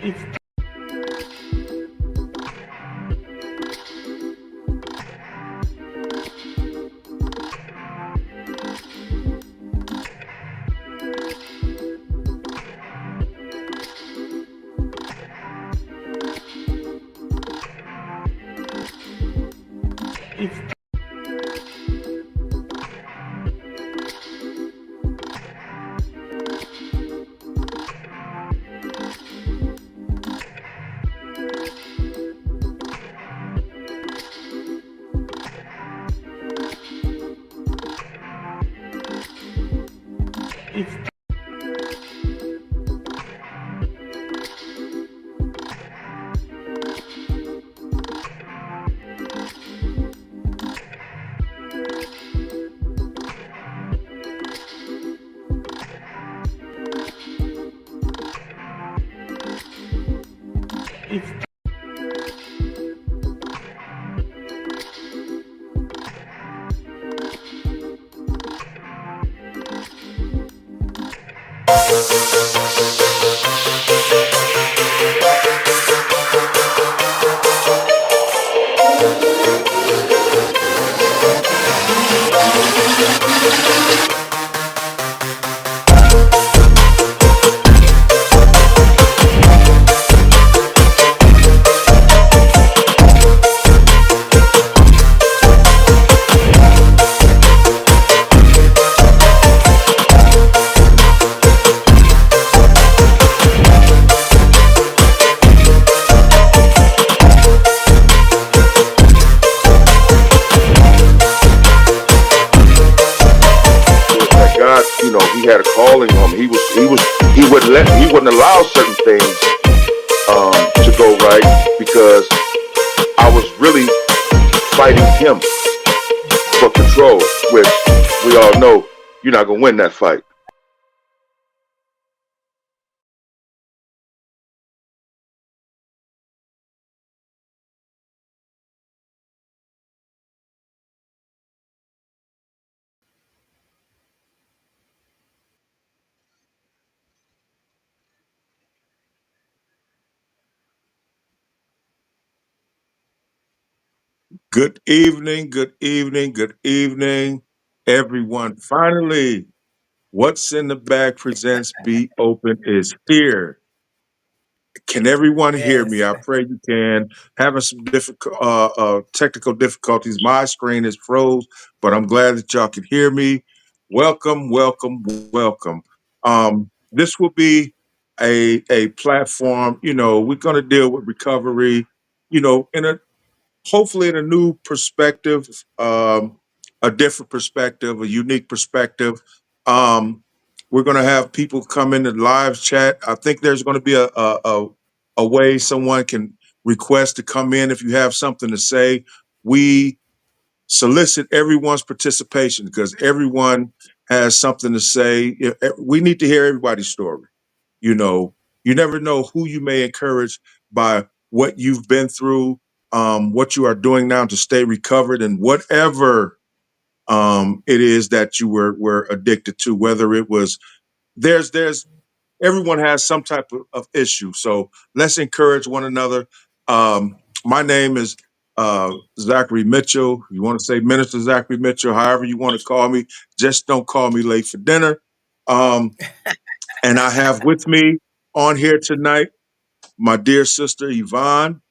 It's it's it's it's That God, he had a calling on him. He wouldn't allow certain things to go right because I was really fighting him for control, which we all know you're not gonna win that fight. Good evening, good evening, everyone. Finally, What's in the Bag presents Be Open is here. Can everyone hear me? Yes. I pray you can. Having some difficult, technical difficulties. My screen is froze, but I'm glad that y'all can hear me. Welcome, welcome, welcome. This will be a platform. We're going to deal with recovery. In a hopefully in a new perspective, a different perspective, a unique perspective. Um, we're going to have people come in the live chat. I think there's going to be a way someone can request to come in if you have something to say. We solicit everyone's participation because everyone has something to say. We need to hear everybody's story. You know, you never know who you may encourage by what you've been through, what you are doing now to stay recovered, and whatever it is that you were addicted to. Whether it was there's everyone has some type of issue. So let's encourage one another. My name is Zachary Mitchell. You want to say Minister Zachary Mitchell, however you want to call me. Just don't call me late for dinner. Um, and I have with me on here tonight my dear sister Yvonne,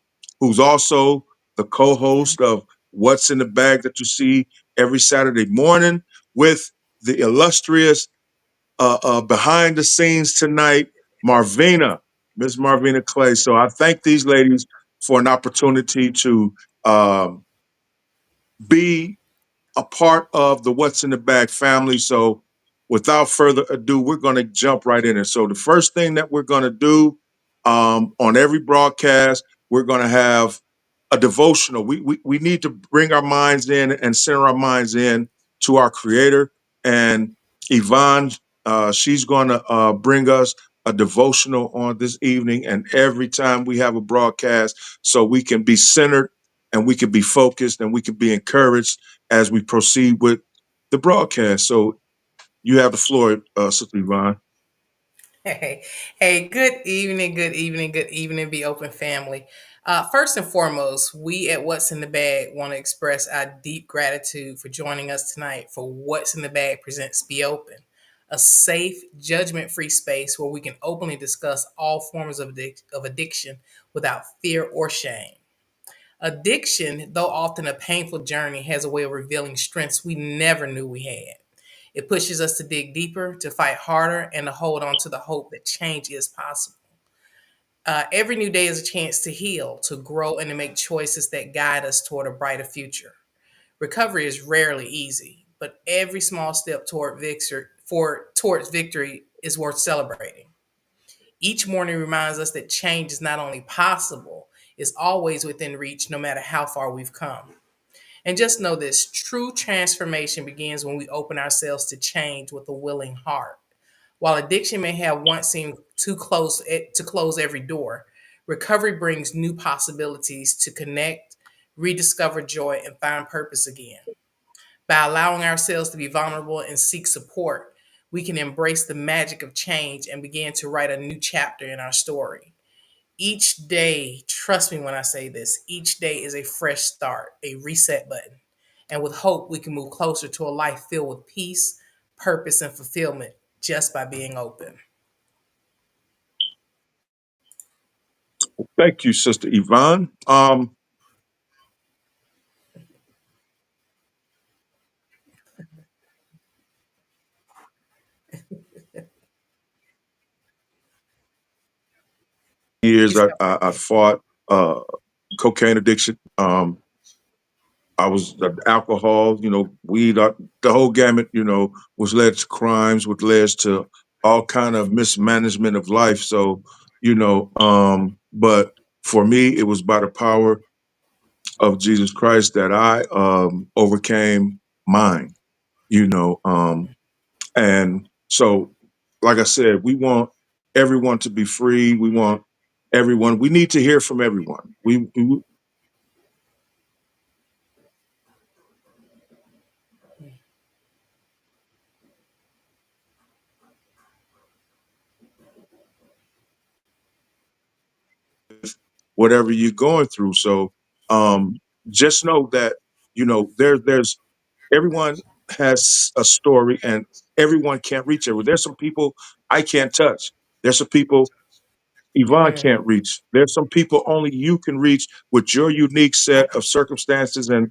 who's also the co-host of What's in the Bag that you see every Saturday morning with the illustrious behind the scenes tonight, Marvina, Miss Marvina Clay. So I thank these ladies for an opportunity to um, be a part of the What's in the Bag family. So without further ado, we're going to jump right in. And so the first thing that we're going to do on every broadcast, we're going to have a devotional. We need to bring our minds in and center our minds in to our Creator. And Yvonne, she's going to bring us a devotional on this evening and every time we have a broadcast so we can be centered and we can be focused and we can be encouraged as we proceed with the broadcast. So you have the floor, Sister Yvonne. Hey, hey, good evening, good evening, Be Open family. First and foremost, we at What's in the Bag want to express our deep gratitude for joining us tonight for What's in the Bag presents Be Open, a safe, judgment free space where we can openly discuss all forms of addiction without fear or shame. Addiction, though often a painful journey, has a way of revealing strengths we never knew we had. It pushes us to dig deeper, to fight harder, and to hold on to the hope that change is possible. Every new day is a chance to heal, to grow, and to make choices that guide us toward a brighter future. Recovery is rarely easy, but every small step towards victory is worth celebrating. Each morning reminds us that change is not only possible, it's always within reach, no matter how far we've come. And just know this true transformation begins when we open ourselves to change with a willing heart. While addiction may have once seemed too close to close every door, recovery brings new possibilities to connect, rediscover joy, and find purpose again. By allowing ourselves to be vulnerable and seek support, we can embrace the magic of change and begin to write a new chapter in our story. Each day, trust me when I say this, each day is a fresh start, a reset button. And with hope, we can move closer to a life filled with peace, purpose, and fulfillment just by being open. Thank you, Sister Yvonne. Years It's I fought uh, cocaine addiction. I was alcohol, weed, the whole gamut, was led to crimes, which led to all kind of mismanagement of life. So, but for me, it was by the power of Jesus Christ that I overcame mine, you know. And so, like I said, we want everyone to be free. We want everyone. We need to hear from everyone. We whatever you're going through. So um, just know that there's everyone has a story, and everyone can't reach everyone. There's some people I can't touch. There's some people Yvonne mm, can't reach. There's some people only you can reach with your unique set of circumstances and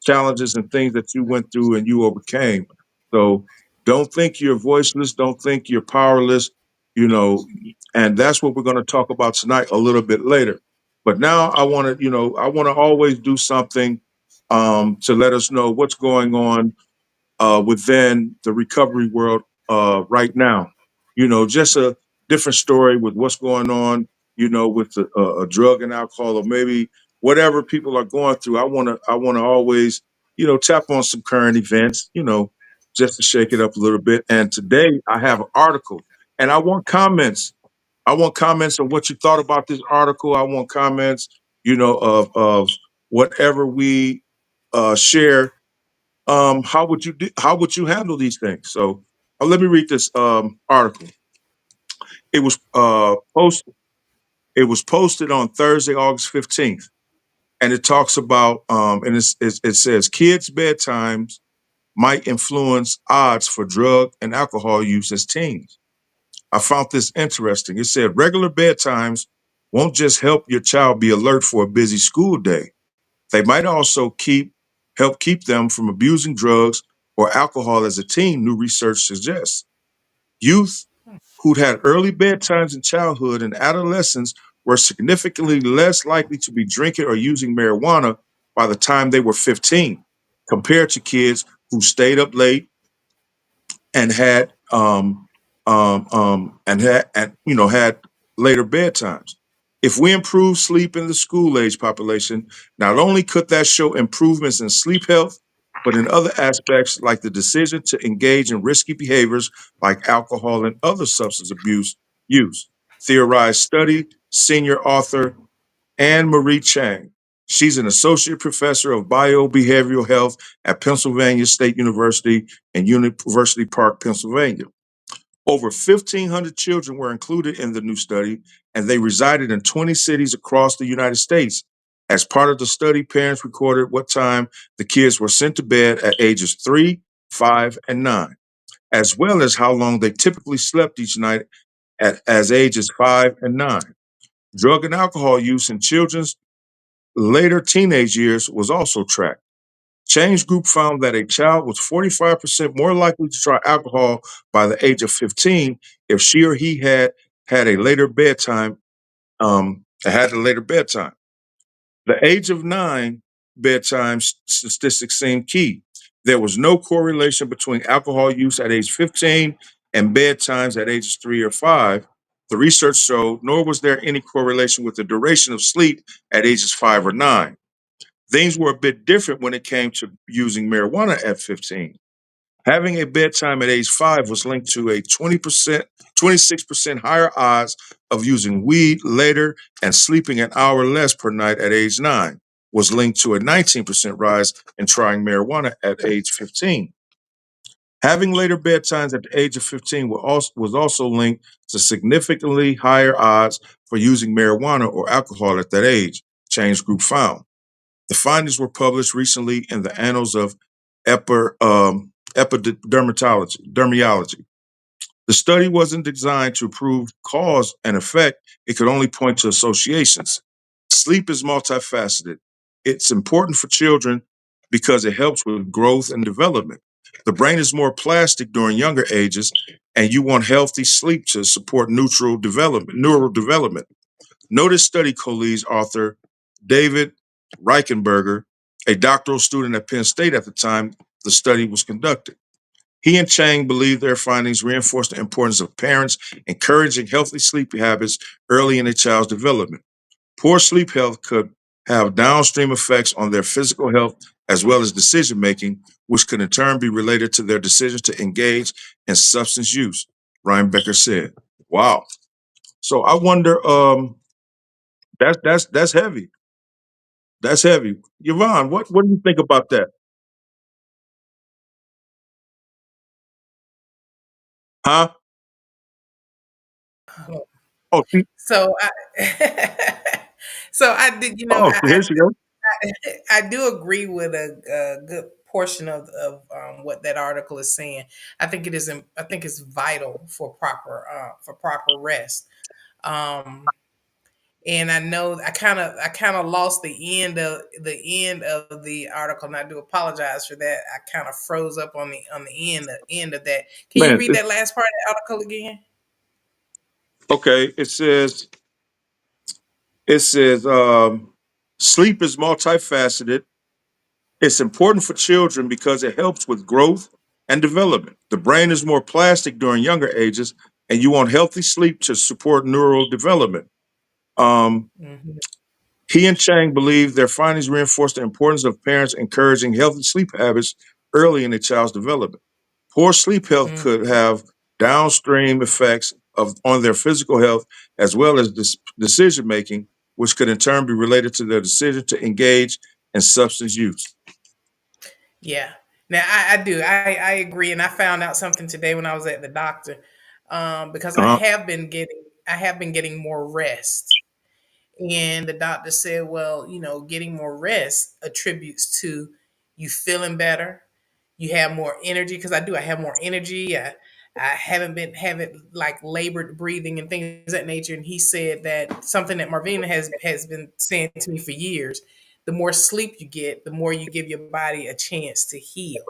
challenges and things that you went through and you overcame. So don't think you're voiceless. Don't think you're powerless. You know, and that's what we're going to talk about tonight a little bit later. But now I want to always do something to let us know what's going on within the recovery world right now. Just a different story with what's going on, with a drug and alcohol, or maybe whatever people are going through. I want to always, tap on some current events, just to shake it up a little bit. And today I have an article, and I want comments. I want comments on what you thought about this article. I want comments, of whatever we share. How would you handle these things? So let me read this article. It was posted on Thursday, August 15th, and it talks about and it says kids' bedtimes might influence odds for drug and alcohol use as teens. I found this interesting. It said regular bedtimes won't just help your child be alert for a busy school day. They might also help keep them from abusing drugs or alcohol as a teen, new research suggests. Youth who'd had early bedtimes in childhood and adolescence were significantly less likely to be drinking or using marijuana by the time they were 15, compared to kids who stayed up late and had later bedtimes. If we improve sleep in the school age population, not only could that show improvements in sleep health, but in other aspects like the decision to engage in risky behaviors like alcohol and other substance abuse use. Theorized study, senior author Anne Marie Chang. She's an associate professor of biobehavioral health at Pennsylvania State University in University Park, Pennsylvania. Over 1,500 children were included in the new study, and they resided in 20 cities across the United States. As part of the study, parents recorded what time the kids were sent to bed at ages 3, 5, and 9, as well as how long they typically slept each night as ages 5 and 9. Drug and alcohol use in children's later teenage years was also tracked. Change Group found that a child was 45% more likely to try alcohol by the age of 15 if she or he had a later bedtime. Had a later bedtime. The age of 9 bedtime statistics seemed key. There was no correlation between alcohol use at age 15 and bedtimes at ages 3 or 5. The research showed, nor was there any correlation with the duration of sleep at ages 5 or 9. Things were a bit different when it came to using marijuana at 15. Having a bedtime at age 5 was linked to a 20%, 26% higher odds of using weed later, and sleeping an hour less per night at age 9 was linked to a 19% rise in trying marijuana at age 15. Having later bedtimes at the age of 15 was also linked to significantly higher odds for using marijuana or alcohol at that age, Change Group found. The findings were published recently in the Annals of Dermatology. The study wasn't designed to prove cause and effect, it could only point to associations. Sleep is multifaceted. It's important for children because it helps with growth and development. The brain is more plastic during younger ages, and you want healthy sleep to support neural development. Notice study co-leads author David Reichenberger, a doctoral student at Penn State at the time the study was conducted. He and Chang believe their findings reinforce the importance of parents encouraging healthy sleep habits early in a child's development. Poor sleep health could have downstream effects on their physical health as well as decision making, which could in turn be related to their decisions to engage in substance use, Ryan Becker said. Wow. So I wonder, that's heavy. That's heavy. Yvonne, what do you think about that? Huh? Oh, So I, so I did, so here she goes. I do agree with a good portion of what that article is saying. I think it is. I think it's vital for proper rest. Um, and I know I kind of lost the end of the article, and I do apologize for that. I kind of froze up on the end of that. Can you Man, read that last part of the article again? okay. It says sleep is multifaceted. It's important for children because it helps with growth and development. The brain is more plastic during younger ages, and you want healthy sleep to support neural development. Um, Hmm. he and Chang believe their findings reinforce the importance of parents encouraging healthy sleep habits early in a child's development. Poor sleep health could have downstream effects on their physical health as well as decision making, which could in turn be related to their decision to engage in substance use. Yeah. Now I do. I agree, and I found out something today when I was at the doctor, because Uh-huh. I have been getting more rest, and the doctor said, well, getting more rest attributes to you feeling better. You have more energy because I do. I have more energy. I haven't been having like labored breathing and things of that nature. And he said that something that Marvina has been saying to me for years. The more sleep you get, the more you give your body a chance to heal.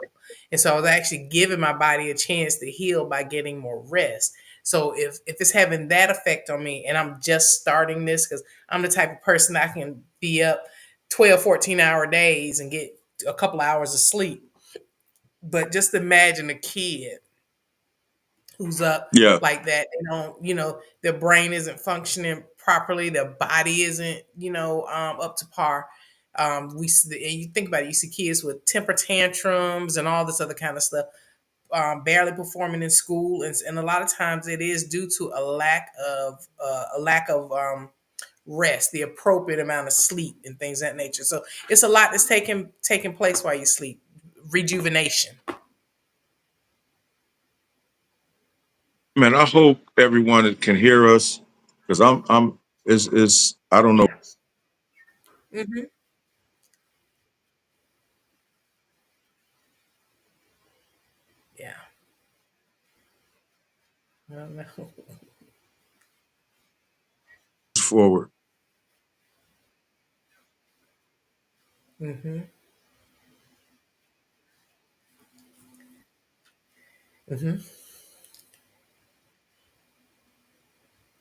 And so I was actually giving my body a chance to heal by getting more rest. So if it's having that effect on me, and I'm just starting this because I'm the type of person I can be up 12, 14-hour days and get a couple hours of sleep. But just imagine a kid who's up Yeah. like that. They don't, their brain isn't functioning properly. Their body isn't, up to par. And you think about it, you see kids with temper tantrums and all this other kind of stuff, barely performing in school, and a lot of times it is due to a lack of rest, the appropriate amount of sleep, and things of that nature. So it's a lot that's taking place while you sleep. Rejuvenation. Man, I hope everyone can hear us because I'm is I don't know. Hmm. Yeah. I don't know. Forward. Hmm. Hmm.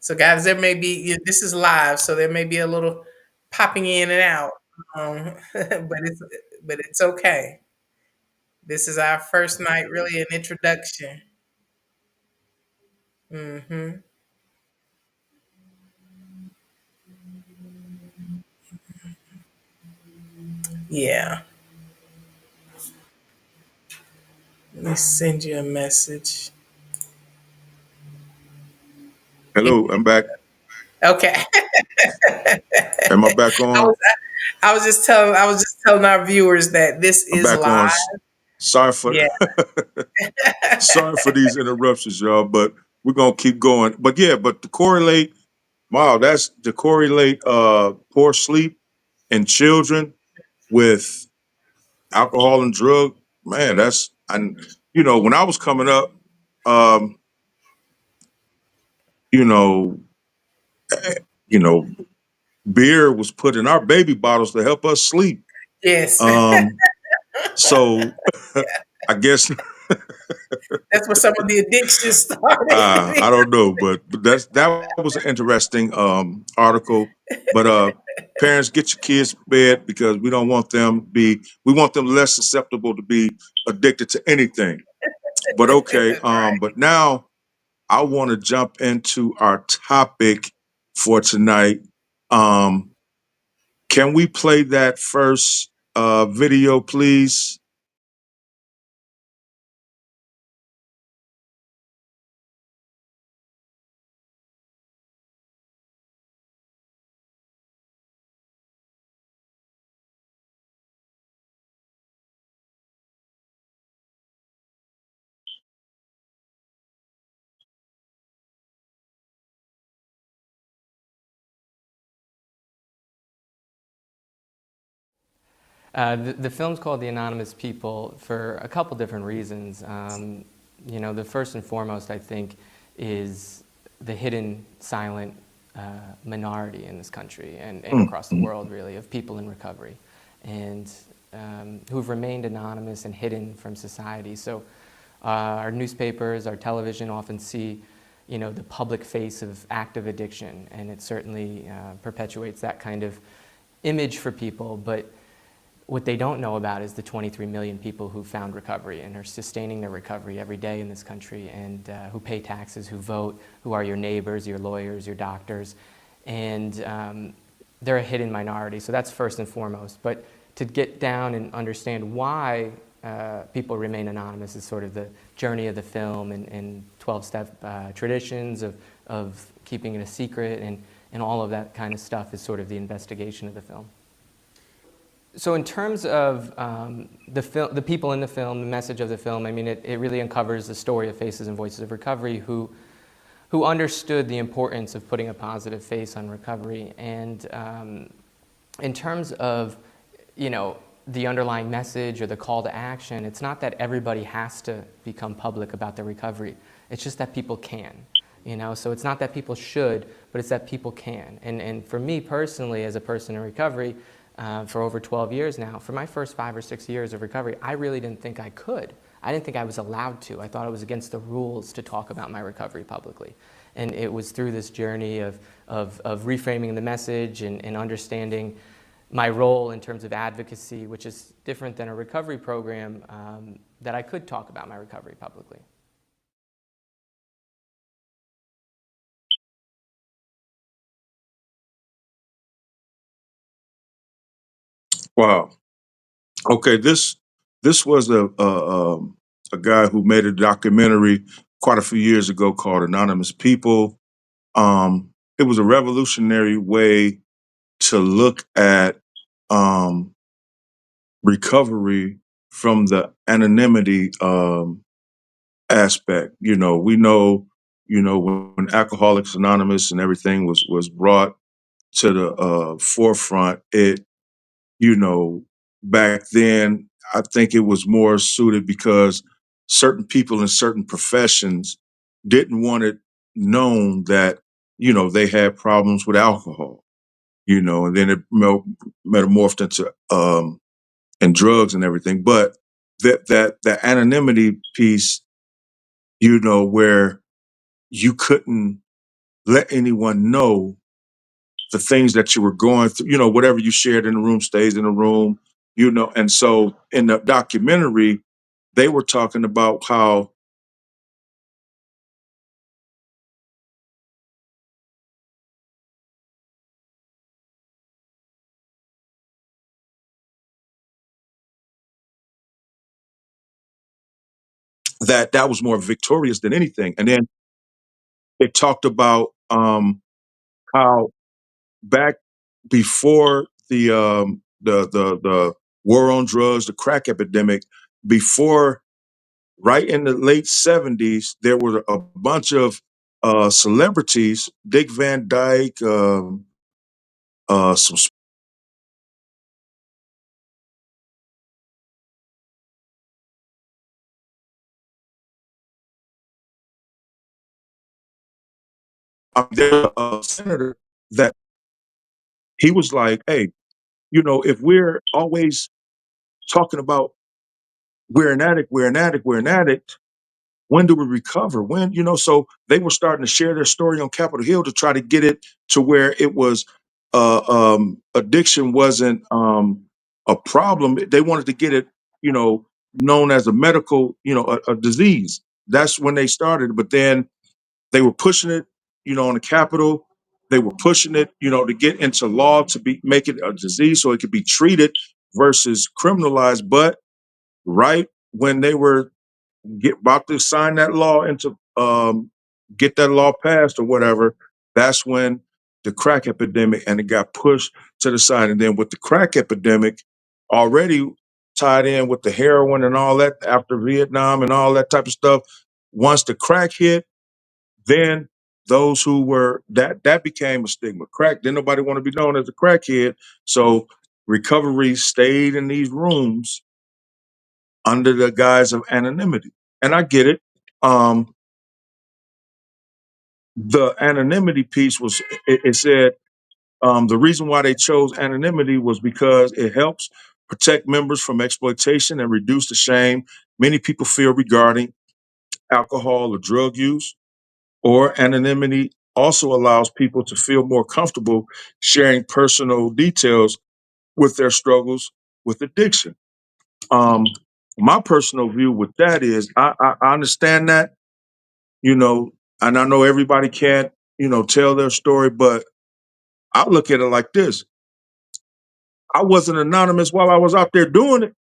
So, guys, there may be this is live, so there may be a little popping in and out, but it's okay. This is our first night, really an introduction. Hmm. Yeah. Let me send you a message. Hello, I'm back. Okay. Am I back I on? was I was just telling our viewers that this I'm is back on. live. Sorry for Yeah. sorry for these interruptions, y'all, but we're gonna keep going. But yeah, but to correlate, wow, that's to correlate poor sleep in children with alcohol and drug, man, that's and when I was coming up, um, you know, you know, beer was put in our baby bottles to help us sleep. Yes. Um, so I guess That's where some of the addiction started. I don't know, but that was an interesting article. But parents, get your kids to bed because we want them less susceptible to be addicted to anything. But okay, Right. but now I want to jump into our topic for tonight. Um, can we play that first video, please? The film's called The Anonymous People for a couple different reasons. The first and foremost, I think, is the hidden, silent minority in this country and Mm. across the world, really, of people in recovery and who've remained anonymous and hidden from society. So our newspapers, our television often see, the public face of active addiction, and it certainly perpetuates that kind of image for people. But what they don't know about is the 23 million people who found recovery and are sustaining their recovery every day in this country, and who pay taxes, who vote, who are your neighbors, your lawyers, your doctors. And they're a hidden minority. So that's first and foremost. But to get down and understand why people remain anonymous is sort of the journey of the film, and 12-step traditions of keeping it a secret, and all of that kind of stuff is sort of the investigation of the film. So in terms of the people in the film, the message of the film, I mean, it really uncovers the story of Faces and Voices of Recovery who understood the importance of putting a positive face on recovery. And in terms of, the underlying message or the call to action, it's not that everybody has to become public about their recovery. It's just that people can. So it's not that people should, but it's that people can. And for me personally, as a person in recovery, for over 12 years now, for my first 5 or 6 years of recovery, I really didn't think I could. I didn't think I was allowed to. I thought it was against the rules to talk about my recovery publicly. And it was through this journey of reframing the message and understanding my role in terms of advocacy, which is different than a recovery program, that I could talk about my recovery publicly. Wow. Okay, this was a guy who made a documentary quite a few years ago called Anonymous People. It was a revolutionary way to look at um, recovery from the anonymity aspect. We know When Alcoholics Anonymous and everything was brought to the forefront, it you know, back then, I think it was more suited because certain people in certain professions didn't want it known that, they had problems with alcohol, and then it metamorphed into and drugs and everything. But that anonymity piece, where you couldn't let anyone know the things that you were going through, whatever you shared in the room stays in the room, And so in the documentary, they were talking about how that was more victorious than anything. And then it talked about how back before the war on drugs, the crack epidemic, before right in the late 70s, there were a bunch of celebrities, Dick Van Dyke, some there's a senator that he was like, hey, if we're always talking about we're an addict, we're an addict, we're an addict, when do we recover? When, so they were starting to share their story on Capitol Hill to try to get it to where it was addiction wasn't a problem. They wanted to get it, you know, known as a medical, a disease. That's when they started. But then they were pushing it, on the Capitol. They were pushing it, to get into law to be make it a disease so it could be treated versus criminalized. But right when they were about to sign that law into get that law passed or whatever, that's when the crack epidemic and it got pushed to the side. And then with the crack epidemic already tied in with the heroin and all that after Vietnam and all that type of stuff, once the crack hit, then those who were that became a stigma. Crack, then nobody want to be known as a crackhead. So recovery stayed in these rooms under the guise of anonymity. And I get it. Um, the anonymity piece was it said the reason why they chose anonymity was because it helps protect members from exploitation and reduce the shame many people feel regarding alcohol or drug use. Or anonymity also allows people to feel more comfortable sharing personal details with their struggles with addiction. Um, my personal view with that is I understand that, you know, and I know everybody can't, tell their story, but I look at it like this. I wasn't anonymous while I was out there doing it.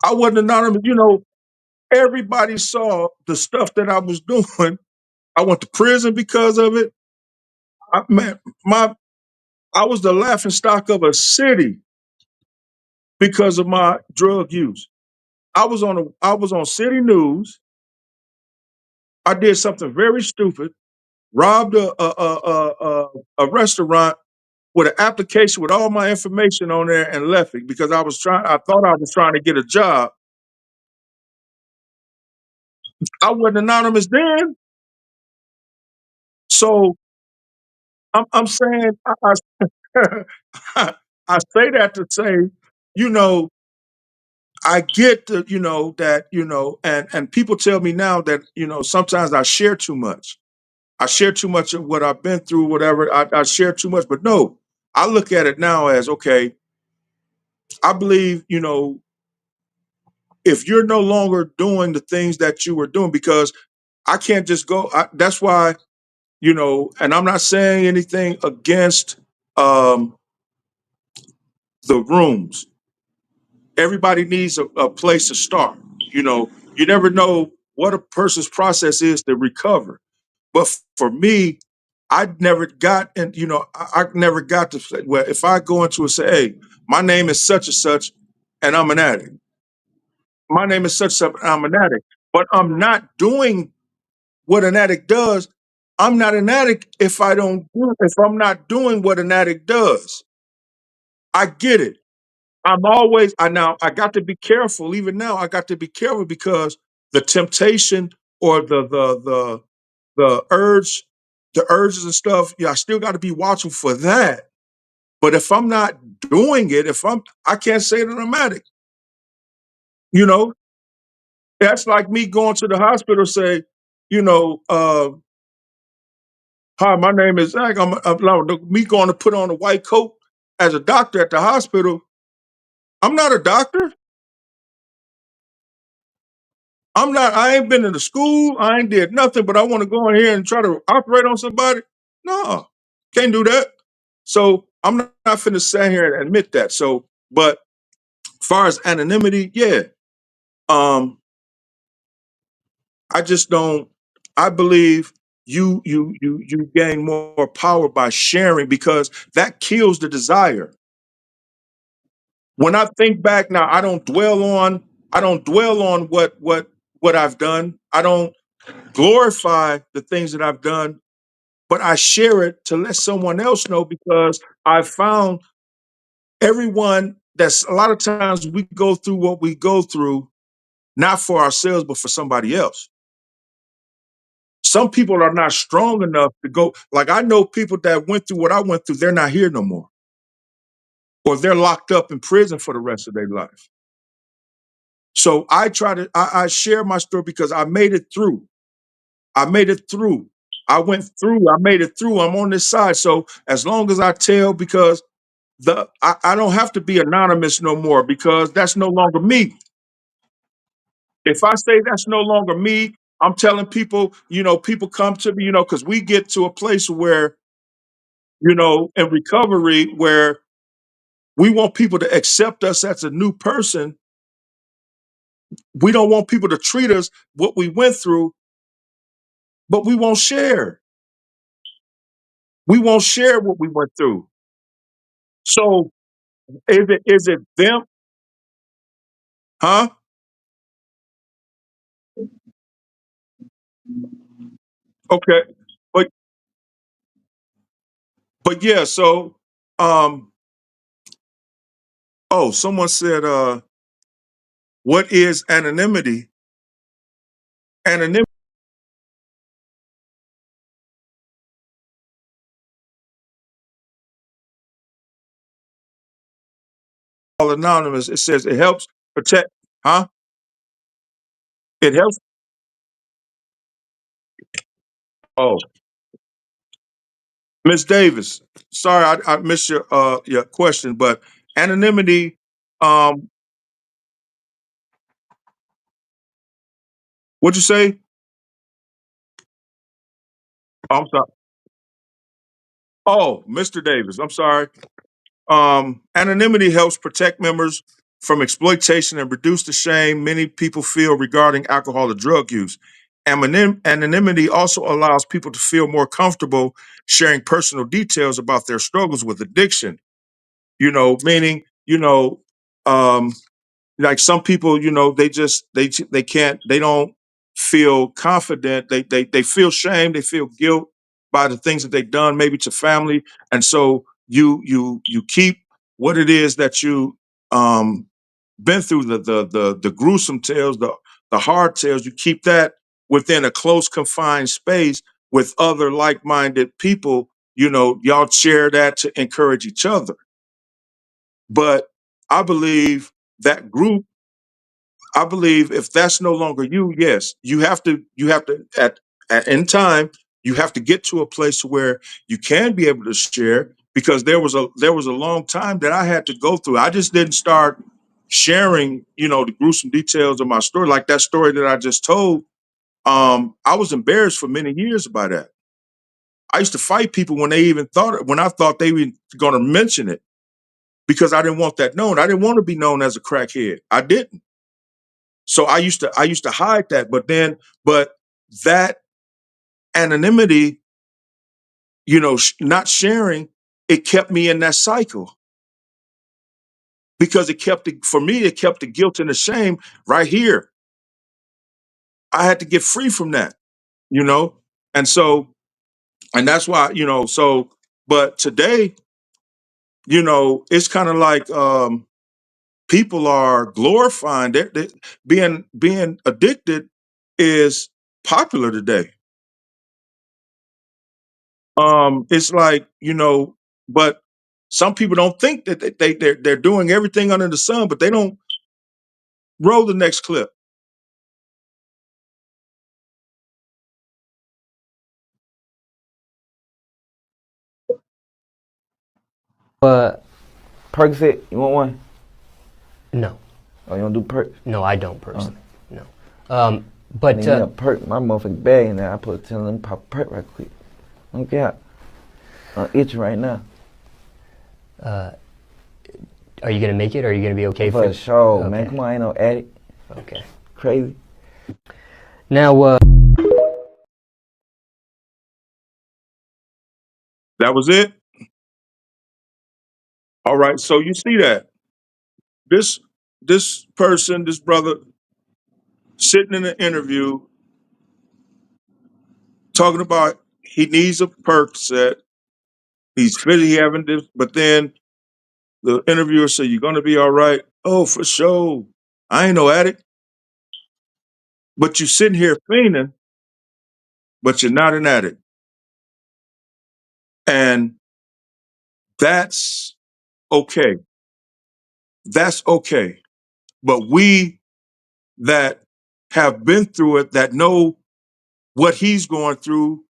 I wasn't anonymous, everybody saw the stuff that I was doing. I went to prison because of it. Man, I was the laughing stock of a city because of my drug use. I was on city news. I did something very stupid, robbed a restaurant with an application with all my information on there and left it because I thought I was trying to get a job. I wasn't anonymous then. So I'm saying I, I say that to say, you know, I get the, that, and people tell me now that, sometimes I share too much. I share too much of what I've been through, whatever. I share too much, but no, I look at it now as okay. I believe, if you're no longer doing the things that you were doing, because I can't just go. That's why, and I'm not saying anything against um, the rooms. Everybody needs a place to start. You never know what a person's process is to recover. But for me, I never got, and I never got to say, well, if I go into and say, hey, my name is such and such, and I'm an addict. My name is such and such, and I'm an addict. but I'm not doing what an addict does. I'm not an addict if I'm not doing what an addict does. I get it. I got to be careful. Even now, I got to be careful because the temptation or the urge, the urges and stuff, yeah, I still got to be watchful for that. But if I'm not doing it, I can't say that I'm addict. You know, that's like me going to the hospital, say, you know, hi, my name is Zach. Me going to put on a white coat as a doctor at the hospital. I'm not a doctor. I ain't been to the school. I ain't did nothing, but I want to go in here and try to operate on somebody. No, can't do that. So I'm not finna sit here and admit that. So, but far as anonymity, yeah. Um, I just don't, I believe you gain more power by sharing because that kills the desire. When I think back now, I don't dwell on what I've done. I don't glorify the things that I've done, but I share it to let someone else know because I found everyone that's a lot of times we go through what we go through, not for ourselves, but for somebody else. Some people are not strong enough to go. Like I know people that went through what I went through, they're not here no more, or they're locked up in prison for the rest of their life. So I share my story because I made it through. I made it through. I made it through. I'm on this side. So as long as I tell, because I don't have to be anonymous no more because that's no longer me. If I say that's no longer me, I'm telling people, people come to me, because we get to a place where, in recovery where we want people to accept us as a new person. We don't want people to treat us what we went through, but we won't share. We won't share what we went through. So is it them? Huh? Okay. But yeah, so um someone said what is anonymity? Anonymity anonymous. It says it helps protect, huh? It helps. Oh, Miss Davis. Sorry, I missed your question, but anonymity, um, what'd you say? I'm sorry. Oh, Mr. Davis. I'm sorry. Anonymity helps protect members from exploitation and reduce the shame many people feel regarding alcohol or drug use. Anonymity also allows people to feel more comfortable sharing personal details about their struggles with addiction. Meaning, um, like some people, they can't, they don't feel confident. They feel shame, they feel guilt by the things that they've done, maybe to family, and so you keep what it is that you um been through, the gruesome tales, the hard tales. You keep that within a close confined space with other like-minded people. Y'all share that to encourage each other. But I believe that group, I believe if that's no longer you, yes, you have to at in time, you have to get to a place where you can be able to share because there was a long time that I had to go through. I just didn't start sharing, the gruesome details of my story, like that story that I just told. I was embarrassed for many years by that. I used to fight people when I thought they were going to mention it because I didn't want that known. I didn't want to be known as a crackhead. I didn't. So I used to hide that, but that anonymity, not sharing, it kept me in that cycle because for me it kept the guilt and the shame right here. I had to get free from that, you know? And so, and that's why, but today, it's kind of like people are glorifying that being addicted is popular today. It's like, but some people don't think that they're doing everything under the sun, but they don't roll the next clip. But Percocet, you want one? No, Oh, you don't do perk? no, I don't personally. No, I but need me a perk. My motherfucking bag in there. I put tell them pop a perk right quick. Okay, I'm itching right now. are you gonna make it? Or are you gonna be okay For sure, man. Okay. Come on, I ain't no addict. Okay. Crazy. Now, That was it. All right. So you see that this this brother, sitting in an interview talking about he needs a perk set. He's physically having this, but then the interviewer said, "You're gonna be all right." Oh, for sure. I ain't no addict, but you sitting here fiending, but you're not an addict, and that's okay. That's okay. But we that have been through it, that know what he's going through,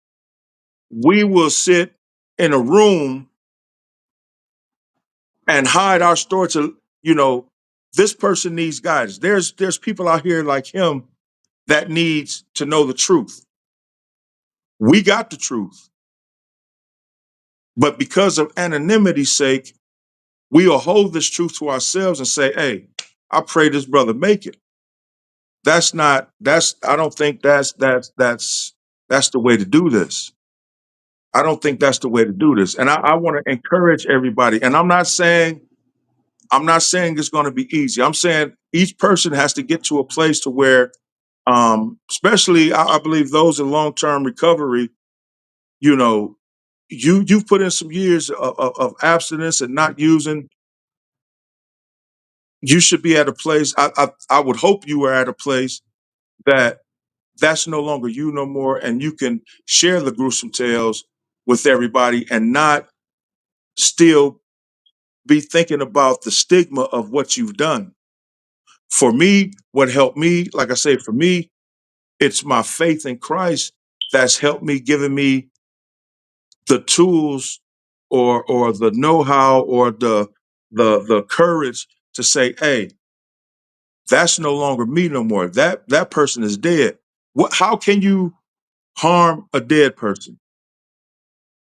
we will sit in a room and hide our story to, this person needs guidance. There's people out here like him that needs to know the truth. We got the truth, but because of anonymity's sake, we'll hold this truth to ourselves and say, "Hey, I pray this brother make it." That's not. That's. I don't think that's the way to do this. I don't think that's the way to do this. And I want to encourage everybody. And I'm not saying it's going to be easy. I'm saying each person has to get to a place to where, especially I believe those in long term recovery, you know, you've put in some years of abstinence and not using. You should be at a place. I would hope you are at a place that that's no longer you no more, and you can share the gruesome tales with everybody and not still be thinking about the stigma of what you've done. For me, what helped me, like I say, for me, it's my faith in Christ that's helped me, giving me the tools or the know-how or the courage to say, hey, that's no longer me no more. That person is dead. How can you harm a dead person?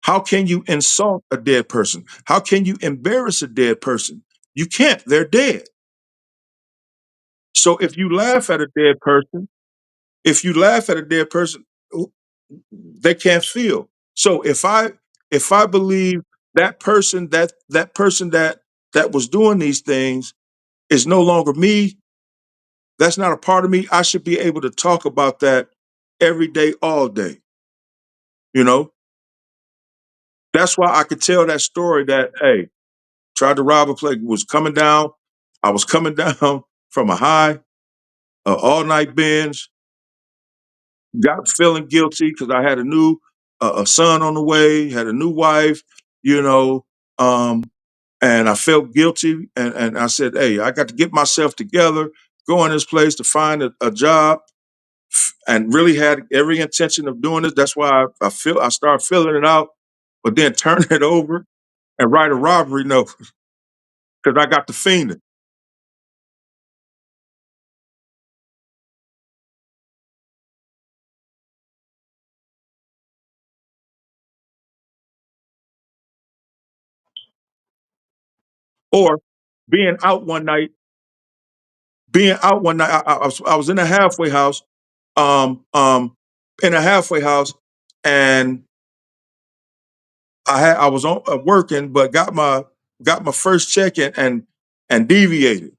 How can you insult a dead person? How can you embarrass a dead person? You can't. They're dead. So if you laugh at a dead person, they can't feel. So if I believe that person that was doing these things is no longer me, that's not a part of me. I should be able to talk about that every day, all day. You know, that's why I could tell that story that hey, tried to rob a place, was coming down. I was coming down from a high, all night binge, got feeling guilty because I had a son on the way, had a new wife, you know, um, and I felt guilty. And I said, hey, I got to get myself together, go in this place to find a job, and really had every intention of doing this. That's why I started filling it out, but then turn it over and write a robbery note because I got the fiending. Or being out one night, I was in a halfway house, um, um, in a halfway house, and I was on working, but got my first check in and deviated.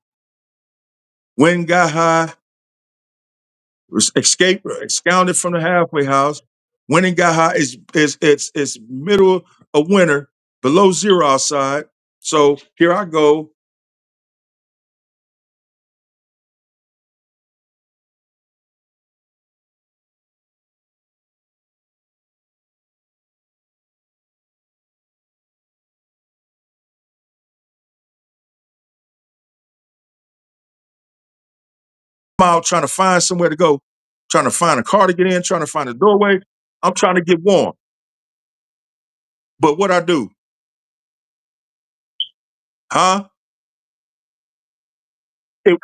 Went and got high, escaped, absconded from the halfway house, went and got high. It's middle of winter, below zero outside. So here I go. I'm out trying to find somewhere to go, trying to find a car to get in, trying to find a doorway. I'm trying to get warm. But what I do, huh? It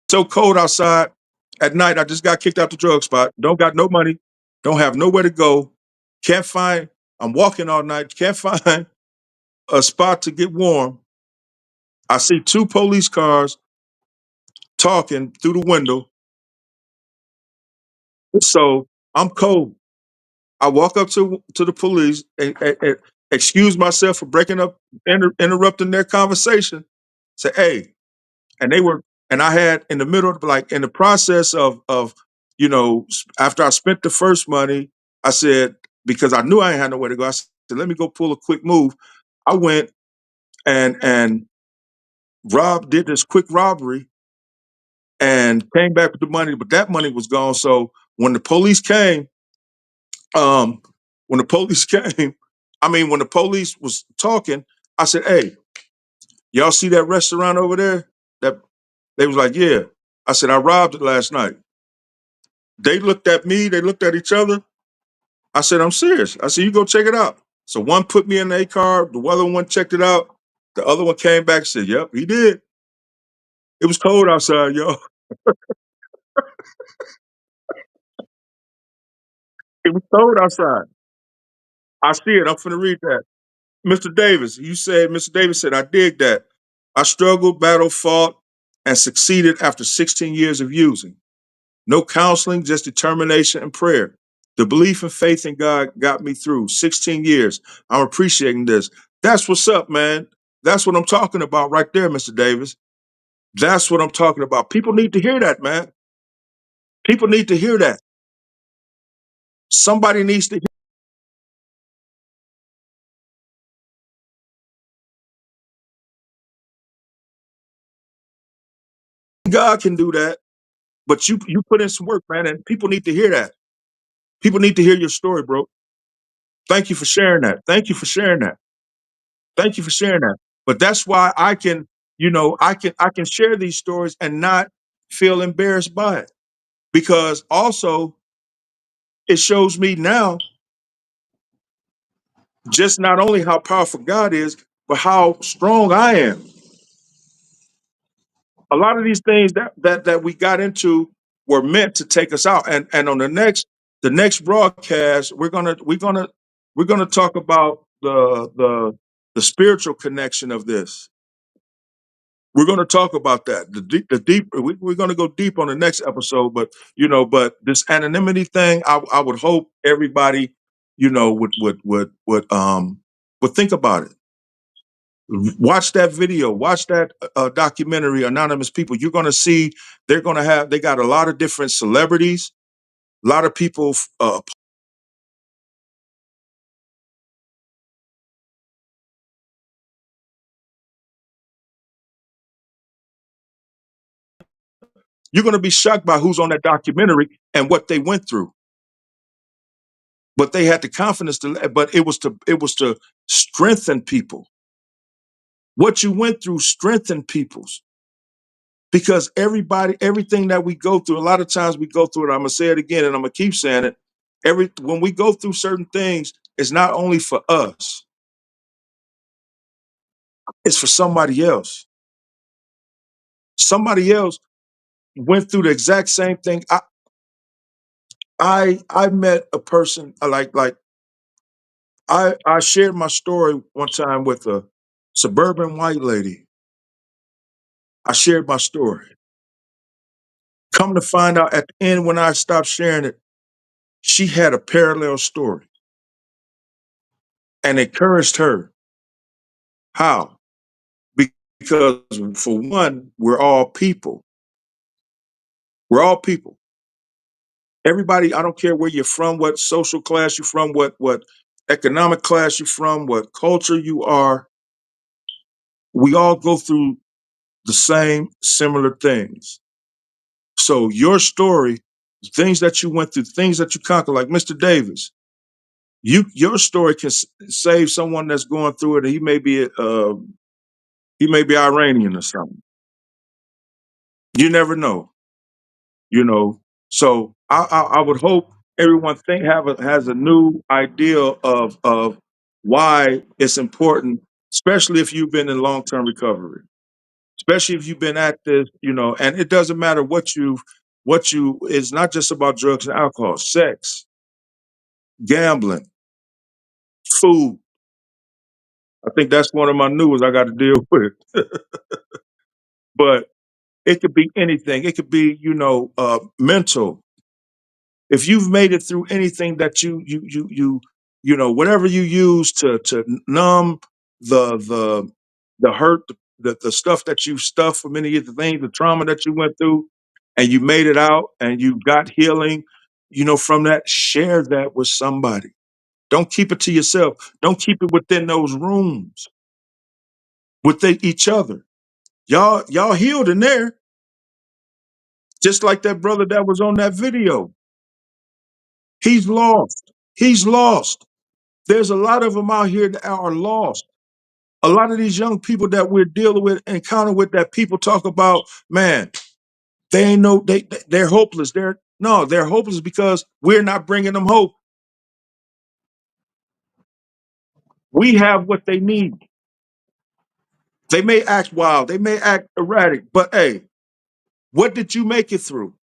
so cold outside at night. I just got kicked out the drug spot. Don't got no money. Don't have nowhere to go. Can't find. I'm walking all night. Can't find a spot to get warm. I see two police cars talking through the window. So I'm cold. I walk up to the police and excuse myself for breaking up, interrupting their conversation. Say, hey, and they were, and I had in the middle, like in the process of, after I spent the first money, I said, because I knew I ain't had nowhere to go, I said, let me go pull a quick move. I went and did this quick robbery and came back with the money, but that money was gone. So when the police came, um, when the police came, when the police was talking, I said, hey, y'all see that restaurant over there? That they was like, yeah. I said, I robbed it last night. They looked at me, they looked at each other. I said, I'm serious. I said, you go check it out. So one put me in the car, the other one checked it out. The other one came back and said, yep, he did. It was cold outside, yo. It was cold outside. I see it. I'm finna read that. Mr. Davis said, I dig that. I struggled, battled, fought, and succeeded after 16 years of using. No counseling, just determination and prayer. The belief and faith in God got me through 16 years. I'm appreciating this. That's what's up, man. That's what I'm talking about right there, Mr. Davis. That's what I'm talking about. People need to hear that, man. People need to hear that. Somebody needs to hear God can do that, but you put in some work, man, and people need to hear that. People need to hear your story, bro. Thank you for sharing that. Thank you for sharing that. Thank you for sharing that. But that's why I can share these stories and not feel embarrassed by it. Because also it shows me now just not only how powerful God is, but how strong I am. A lot of these things that we got into were meant to take us out. And on the next broadcast, we're gonna talk about the spiritual connection of this. We're going to talk about that. We're going to go deep on the next episode, but this anonymity thing, I would hope everybody, would think about it. Watch that video, watch that documentary, Anonymous People. You're going to see they got a lot of different celebrities, a lot of people. You're going to be shocked by who's on that documentary and what they went through. But they had the confidence but it was to strengthen people. What you went through strengthened people's, because everything that we go through, a lot of times we go through it. I'm gonna say it again, and I'm gonna keep saying it. When we go through certain things, it's not only for us; it's for somebody else. Somebody else went through the exact same thing. I met a person I shared my story one time with a suburban white lady. I shared my story. Come to find out at the end when I stopped sharing it, she had a parallel story. and encouraged her. How? Because for one, we're all people. We're all people. Everybody, I don't care where you're from, what social class you're from, what economic class you're from, what culture you are, we all go through the same similar things. So your story, things that you went through, things that you conquered, like Mr. Davis, your story can save someone that's going through it. And he may be Iranian or something. You never know, you know. So I would hope everyone has a new idea of why it's important, especially if you've been in long term recovery, especially if you've been at this, you know. And it doesn't matter what you. It's not just about drugs and alcohol, sex, gambling, food. I think that's one of my new ones I got to deal with. But it could be anything. It could be, mental. If you've made it through anything that whatever you use to numb the hurt, the stuff that you stuffed from any of the things, the trauma that you went through, and you made it out and you got healing, from that, share that with somebody. Don't keep it to yourself. Don't keep it within those rooms with each other. Y'all healed in there, just like that brother that was on that video. He's lost. He's lost. There's a lot of them out here that are lost. A lot of these young people that we're dealing with, encounter with, that people talk about, man, they ain't no, they're hopeless. They're hopeless because we're not bringing them hope. We have what they need. They may act wild, they may act erratic, but hey, what did you make it through?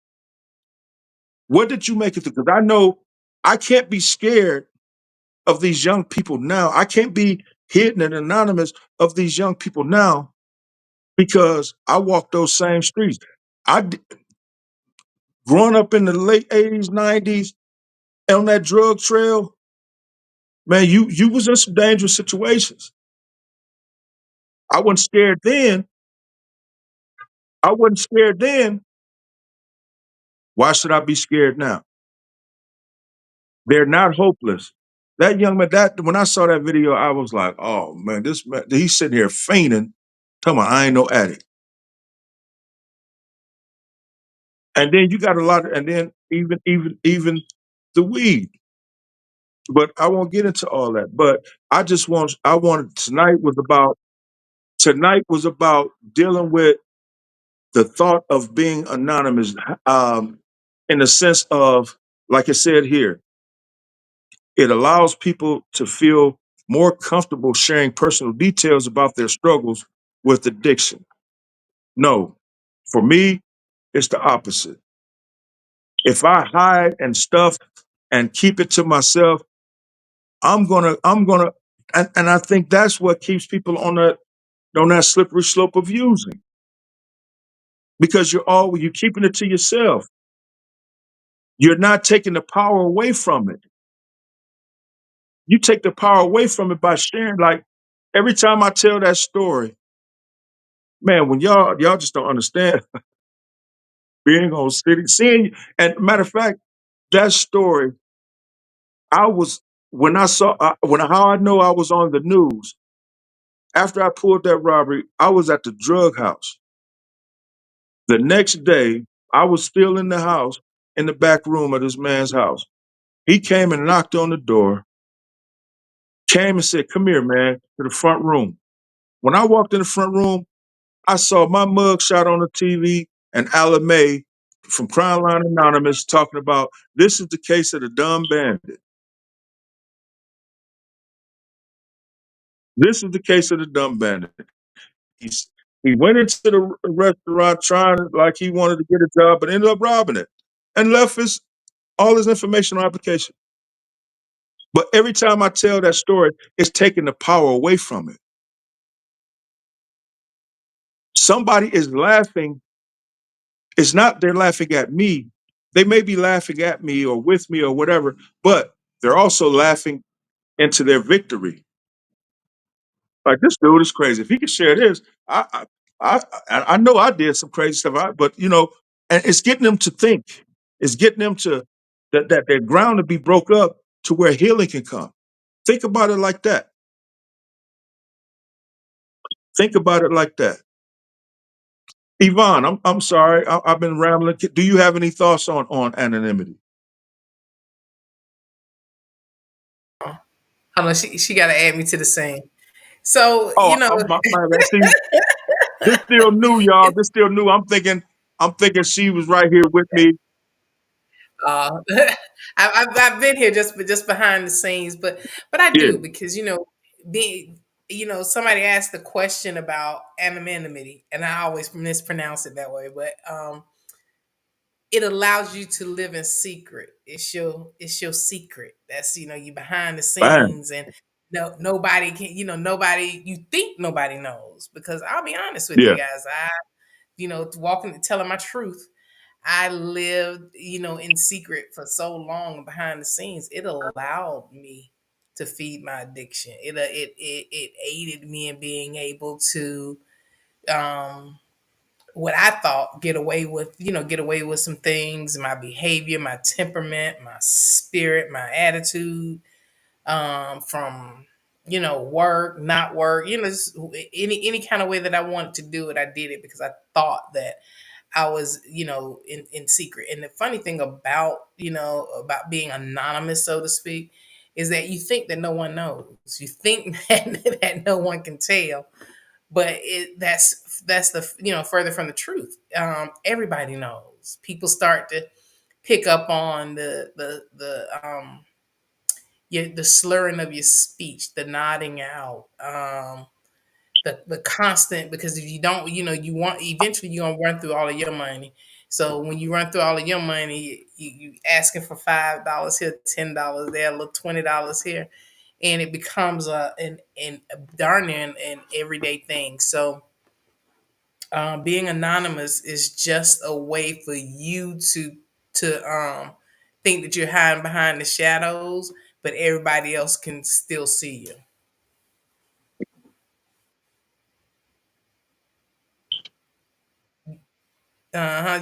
What did you make it through? Because I know I can't be scared of these young people now. I can't be hidden and anonymous of these young people now because I walk those same streets. Growing up in the late 80s, 90s on that drug trail, man, you was in some dangerous situations. I wasn't scared then. I wasn't scared then. Why should I be scared now? They're not hopeless. That young man, that when I saw that video, I was like, oh man, this man, he's sitting here fainting. Come on, I ain't no addict. And then you got a lot of, and then even the weed. But I won't get into all that. But I wanted tonight was about dealing with the thought of being anonymous, um, in the sense of, like I said here, it allows people to feel more comfortable sharing personal details about their struggles with addiction. No, for me, it's the opposite. If I hide and stuff and keep it to myself, I'm gonna, and I think that's what keeps people on that slippery slope of using, because you're keeping it to yourself. You're not taking the power away from it. You take the power away from it by sharing. Like every time I tell that story, man, when y'all just don't understand being on city, seeing, and matter of fact, that story, I was when I saw when how I know I was on the news after I pulled that robbery. I was at the drug house. The next day, I was still in the house, in the back room of this man's house. He came and knocked on the door, came and said, "Come here, man, to the front room." When I walked in the front room, I saw my mug shot on the TV and Alan May from Crime Line Anonymous talking about, this is the case of the dumb bandit. This is the case of the dumb bandit. He's, he went into the restaurant trying like he wanted to get a job, but ended up robbing it and left all his information on application. But every time I tell that story, it's taking the power away from it. Somebody is laughing. It's not they're laughing at me. They may be laughing at me or with me or whatever, but they're also laughing into their victory. Like this dude is crazy. If he can share this, I know I did some crazy stuff. But and it's getting them to think. It's getting them to that their ground to be broke up to where healing can come. Think about it like that. Think about it like that. Yvonne, I'm sorry. I've been rambling. Do you have any thoughts on anonymity? Hold on, she got to add me to the scene. So Oh, my bad. See, this still new, y'all. it, This still new. I'm thinking she was right here with me. uh, I've been here just behind the scenes, but I Yeah, do because being somebody asked the question about anonymity, and I always mispronounce it that way, but it allows you to live in secret. It's your secret. That's you behind the man. scenes, and nobody can nobody you think nobody knows, because I'll be honest with you Yeah, guys, I walking telling my truth. I lived in secret for so long behind the scenes. It allowed me to feed my addiction. It aided me in being able to um what I thought get away with some things, my behavior, my temperament, my spirit, my attitude, from work, not work, just any kind of way that I wanted to do it, I did it because I thought that I was, in secret. And the funny thing about being anonymous, so to speak, is that you think that no one knows. You think that no one can tell, but that's the further from the truth. Everybody knows. People start to pick up on the slurring of your speech, the nodding out, the constant, because if you don't, you want eventually you're gonna run through all of your money. So when you run through all of your money, you asking for $5 here, $10 there, a little $20 here, and it becomes a darn near an everyday thing. So being anonymous is just a way for you to think that you're hiding behind the shadows, but everybody else can still see you.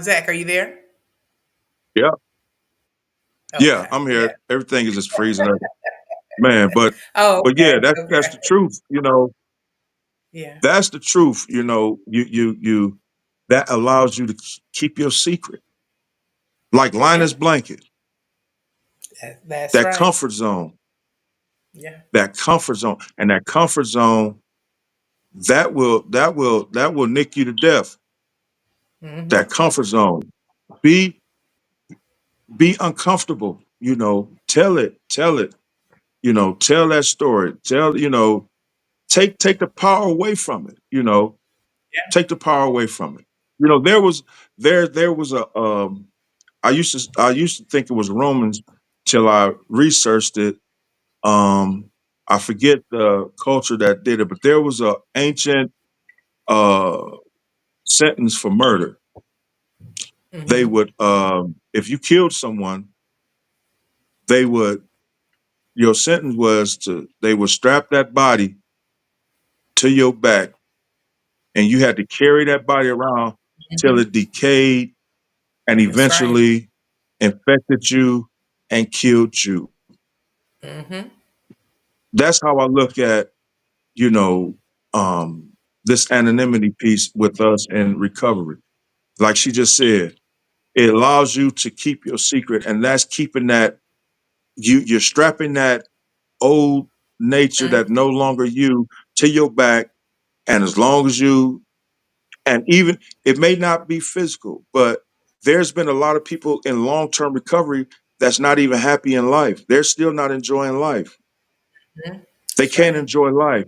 Zach, are you there? yeah, yeah. Okay, I'm yeah. here. Everything is just freezing up, man. But Oh, but yeah, okay, that's okay. the truth. Yeah, That's the truth. You that allows you to keep your secret, like yeah. Linus Blanket, That's that right. comfort zone, Yeah. and that comfort zone that will nick you to death. Mm-hmm. That comfort zone. Be be uncomfortable. Tell it. Tell that story. Take the power away from it. Yeah. Take the power away from it. There was a I used to think it was Romans till I researched it. I forget the culture that did it, but there was a ancient uh sentence for murder. They Mm-hmm. would if you killed someone, they would your sentence was to they would strap that body to your back, and you had to carry that body around till Mm-hmm. it decayed and That's right. eventually infected you and killed you. Mm-hmm. That's how I look at, you know, um, this anonymity piece with us in recovery. Like she just said, it allows you to keep your secret, and that's keeping that you're strapping that old nature that no longer you to your back, and as long as you and even it may not be physical, but there's been a lot of people in long-term recovery that's not even happy in life. They're still not enjoying life. Mm-hmm. They That's can't right. enjoy life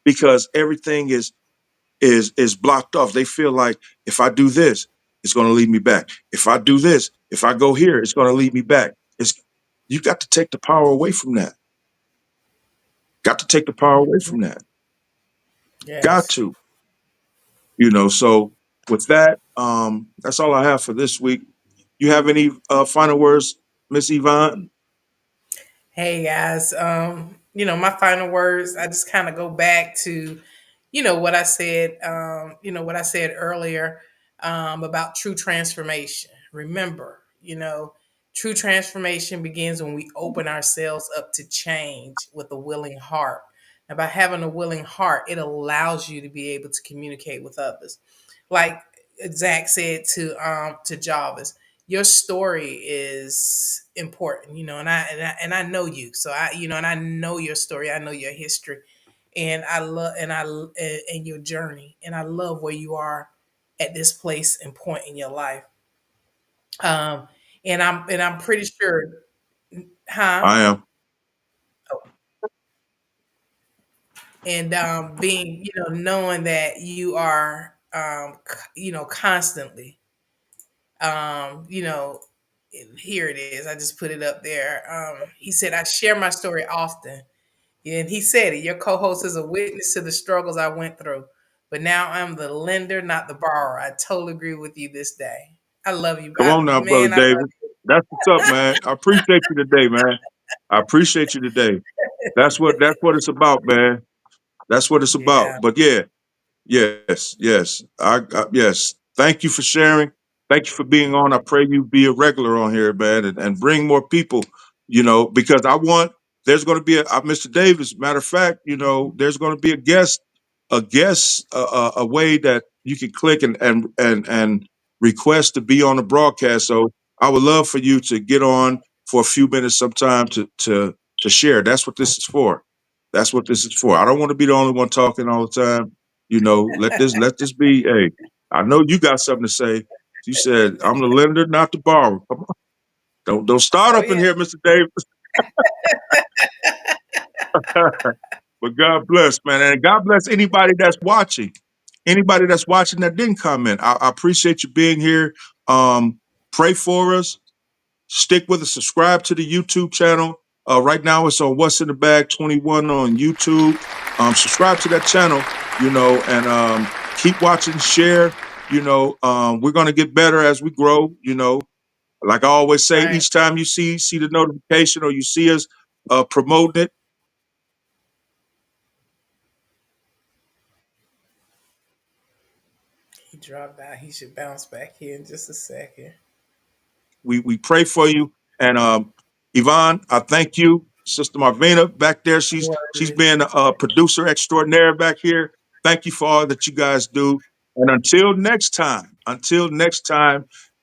because everything is blocked off. They feel like if I do this, it's going to lead me back. If I do this, if I go here, it's going to lead me back. It's You got to take the power away from that. Got to take the power away Mhm. from that. Got Yes. to, so with that, that's all I have for this week. You have any final words, Miss Yvonne? Hey guys. my final words, I just kind of go back to, what I said, what I said earlier, about true transformation. Remember, true transformation begins when we open ourselves up to change with a willing heart. And by having a willing heart, it allows you to be able to communicate with others. Like Zach said to Jarvis, your story is important, and I know you, so and I know your story, I know your history, and I love and your journey, and I love where you are at this place and point in your life. Um, and I'm pretty sure, huh? I am. And being, knowing that you are, constantly, you know, here it is. I just put it up there. He said, I share my story often. And he said it. Your co host is a witness to the struggles I went through. But now I'm the lender, not the borrower. I totally agree with you this day. I love you. Come on now, brother Man, I love David. That's what's up, man. I appreciate you today, man. I appreciate you today. That's what it's about, man. That's what it's you. about. Yeah. But yeah, yes, yes. Yes. Thank you for sharing. Thank you for being on. I pray you be a regular on here, man, and bring more people, because there's going to be Mr. Davis. Matter of fact, there's going to be a way that you can click and request to be on the broadcast. So I would love for you to get on for a few minutes sometime to share. That's what this is for. That's what this is for. I don't want to be the only one talking all the time. Let this be. Hey, I know you got something to say. You said I'm the lender, not the borrower. Come on, don't start Oh, up in yeah. here, Mr. Davis. But God bless, man, and God bless anybody that's watching. Anybody that's watching that didn't comment, I appreciate you being here. Pray for us. Stick with us. Subscribe to the YouTube channel. Right now, it's on What's in the Bag 21 on YouTube. Subscribe to that channel, and keep watching. Share. We're gonna get better as we grow. Like I always say, Right. each time you see the notification or you see us promoting it, He dropped out. He should bounce back here in just a second. we pray for you. And Yvonne, I thank you. Sister Marvina back there, she's Word. being a producer extraordinaire back here. Thank you for all that you guys do. And until next time,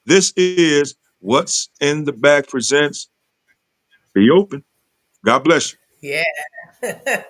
this is What's in the Bag presents. Be open. God bless you. Yeah.